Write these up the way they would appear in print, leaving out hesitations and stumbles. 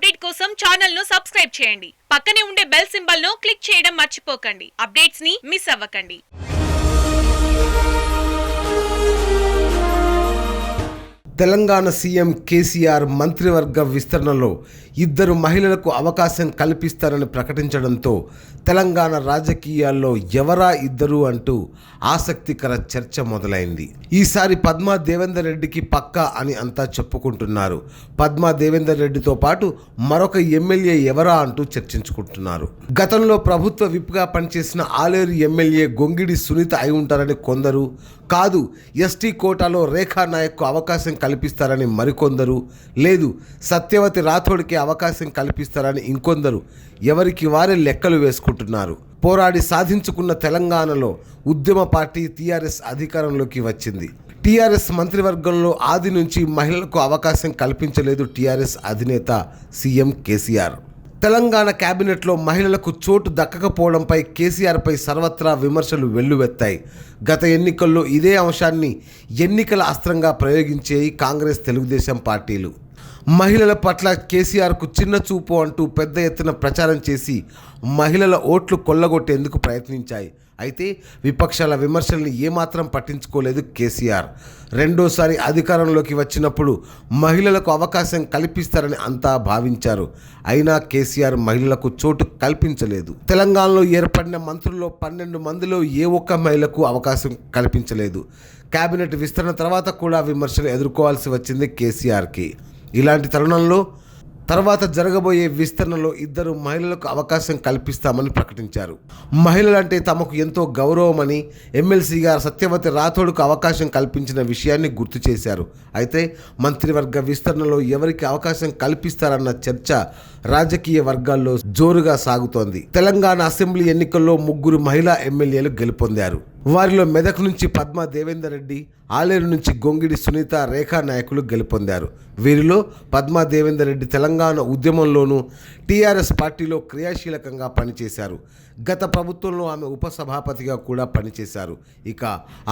Update కోసం channel ను subscribe చేయండి. పక్కనే ఉండే బెల్ సింబల్ ను క్లిక్ చేయడం మర్చిపోకండి. అప్డేట్స్ ని మిస్ అవ్వకండి. తెలంగాణ సీఎం కేసీఆర్ మంత్రివర్గ విస్తరణలో ఇద్దరు మహిళలకు అవకాశం కల్పిస్తారని ప్రకటించడంతో తెలంగాణ రాజకీయాల్లో ఎవరా ఇద్దరు అంటూ ఆసక్తికర చర్చ మొదలైంది. ఈసారి పద్మా దేవేందర్ రెడ్డికి పక్కా అని అంతా చెప్పుకుంటున్నారు. పద్మా దేవేందర్ రెడ్డితో పాటు మరొక ఎమ్మెల్యే ఎవరా అంటూ చర్చించుకుంటున్నారు. గతంలో ప్రభుత్వ విప్గా పనిచేసిన ఆలేరు ఎమ్మెల్యే గొంగిడి సునీత అయి ఉంటారని కొందరు, కాదు ఎస్టీ కోటాలో రేఖా నాయక్కు అవకాశం కల్పిస్తారని మరికొందరు, లేదు సత్యవతి రాథోడ్కి అవకాశం కల్పిస్తారని ఇంకొందరు ఎవరికి వారే లెక్కలు వేసుకుంటున్నారు. పోరాడి సాధించుకున్న తెలంగాణలో ఉద్యమ పార్టీ టీఆర్ఎస్ అధికారంలోకి వచ్చింది. టీఆర్ఎస్ మంత్రివర్గంలో ఆది నుంచి మహిళలకు అవకాశం కల్పించలేదు టీఆర్ఎస్ అధినేత సీఎం కేసీఆర్. తెలంగాణ కేబినెట్లో మహిళలకు చోటు దక్కకపోవడంపై కేసీఆర్పై సర్వత్రా విమర్శలు వెల్లువెత్తాయి. గత ఎన్నికల్లో ఇదే అంశాన్ని ఎన్నికల అస్త్రంగా ప్రయోగించేవి కాంగ్రెస్, తెలుగుదేశం పార్టీలు. మహిళల పట్ల కేసీఆర్కు చిన్న చూపు అంటూ పెద్ద ఎత్తున ప్రచారం చేసి మహిళల ఓట్లు కొల్లగొట్టేందుకు ప్రయత్నించాయి. అయితే విపక్షాల విమర్శల్ని ఏమాత్రం పట్టించుకోలేదు కేసీఆర్. రెండోసారి అధికారంలోకి వచ్చినప్పుడు మహిళలకు అవకాశం కల్పిస్తారని అంతా భావించారు. అయినా కేసీఆర్ మహిళలకు చోటు కల్పించలేదు. తెలంగాణలో ఏర్పడిన మంత్రుల్లో 12 మందిలో ఏ ఒక్క మహిళకు అవకాశం కల్పించలేదు. కేబినెట్ విస్తరణ తర్వాత కూడా విమర్శలు ఎదుర్కోవాల్సి వచ్చింది కేసీఆర్కి. ఇలాంటి తరుణంలో తర్వాత జరగబోయే విస్తరణలో ఇద్దరు మహిళలకు అవకాశం కల్పిస్తామని ప్రకటించారు. మహిళలంటే తమకు ఎంతో గౌరవమని ఎమ్మెల్సీగా సత్యవతి రాథోడ్కు అవకాశం కల్పించిన విషయాన్ని గుర్తు చేశారు. అయితే మంత్రివర్గ విస్తరణలో ఎవరికి అవకాశం కల్పిస్తారన్న చర్చ రాజకీయ వర్గాల్లో జోరుగా సాగుతోంది. తెలంగాణ అసెంబ్లీ ఎన్నికల్లో 3 మహిళా ఎమ్మెల్యేలు గెలుపొందారు. వారిలో మెదక్ నుంచి పద్మా దేవేందర్ రెడ్డి, ఆలేరు నుంచి గొంగిడి సునీత, రేఖా నాయకులు గెలుపొందారు. వీరిలో పద్మా దేవేందర్ రెడ్డి తెలంగాణ ఉద్యమంలోనూ టీఆర్ఎస్ పార్టీలో క్రియాశీలకంగా పనిచేశారు. గత ప్రభుత్వంలో ఆమె ఉపసభాపతిగా కూడా పనిచేశారు. ఇక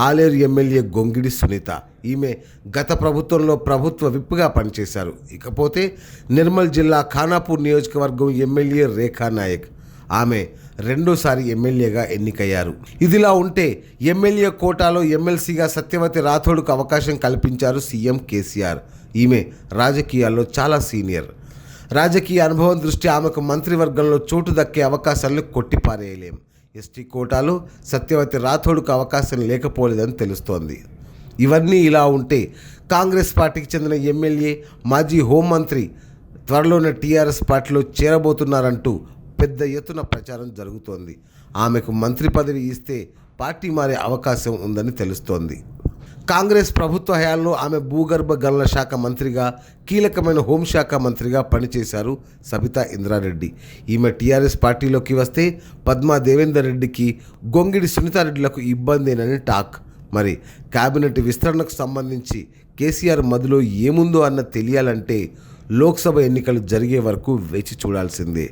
ఆలేరు ఎమ్మెల్యే గొంగిడి సునీత, ఈమె గత ప్రభుత్వంలో ప్రభుత్వ విప్గా పనిచేశారు. ఇకపోతే నిర్మల్ జిల్లా ఖానాపూర్ నియోజకవర్గం ఎమ్మెల్యే రేఖా నాయక్, ఆమె రెండోసారి ఎమ్మెల్యేగా ఎన్నికయ్యారు. ఇదిలా ఉంటే ఎమ్మెల్యే కోటాలో ఎమ్మెల్సీగా సత్యవతి రాథోడ్కు అవకాశం కల్పించారు సీఎం కేసీఆర్. ఈమె రాజకీయాల్లో చాలా సీనియర్. రాజకీయ అనుభవం దృష్ట్యా ఆమెకు మంత్రివర్గంలో చోటు దక్కే అవకాశాలను కొట్టిపారేయలేం. ఎస్టీ కోటాలో సత్యవతి రాథోడ్కు అవకాశం లేకపోలేదని తెలుస్తోంది. ఇవన్నీ ఇలా ఉంటే కాంగ్రెస్ పార్టీకి చెందిన ఎమ్మెల్యే, మాజీ హోంమంత్రి త్వరలోనే టీఆర్ఎస్ పార్టీలో చేరబోతున్నారంటూ పెద్ద ఎత్తున ప్రచారం జరుగుతోంది. ఆమెకు మంత్రి పదవి ఇస్తే పార్టీ మారే అవకాశం ఉందని తెలుస్తోంది. కాంగ్రెస్ ప్రభుత్వ హయాంలో ఆమె భూగర్భ గనుల శాఖ మంత్రిగా, కీలకమైన హోంశాఖ మంత్రిగా పనిచేశారు సబితా ఇంద్రారెడ్డి. ఈమె టీఆర్ఎస్ పార్టీలోకి వస్తే పద్మా దేవేందర్ రెడ్డికి, గొంగిడి సునీతారెడ్డిలకు ఇబ్బందేనని టాక్. మరి కేబినెట్ విస్తరణకు సంబంధించి కేసీఆర్ మదిలో ఏముందో అన్న తెలియాలంటే లోక్సభ ఎన్నికలు జరిగే వరకు వేచి చూడాల్సిందే.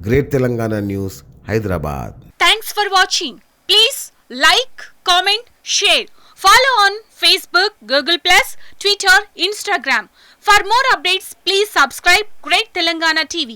Great Telangana news, Hyderabad. Thanks for watching. Please like, comment, share. Follow on Facebook, Google+, Twitter, Instagram. For more updates, please subscribe Great Telangana TV.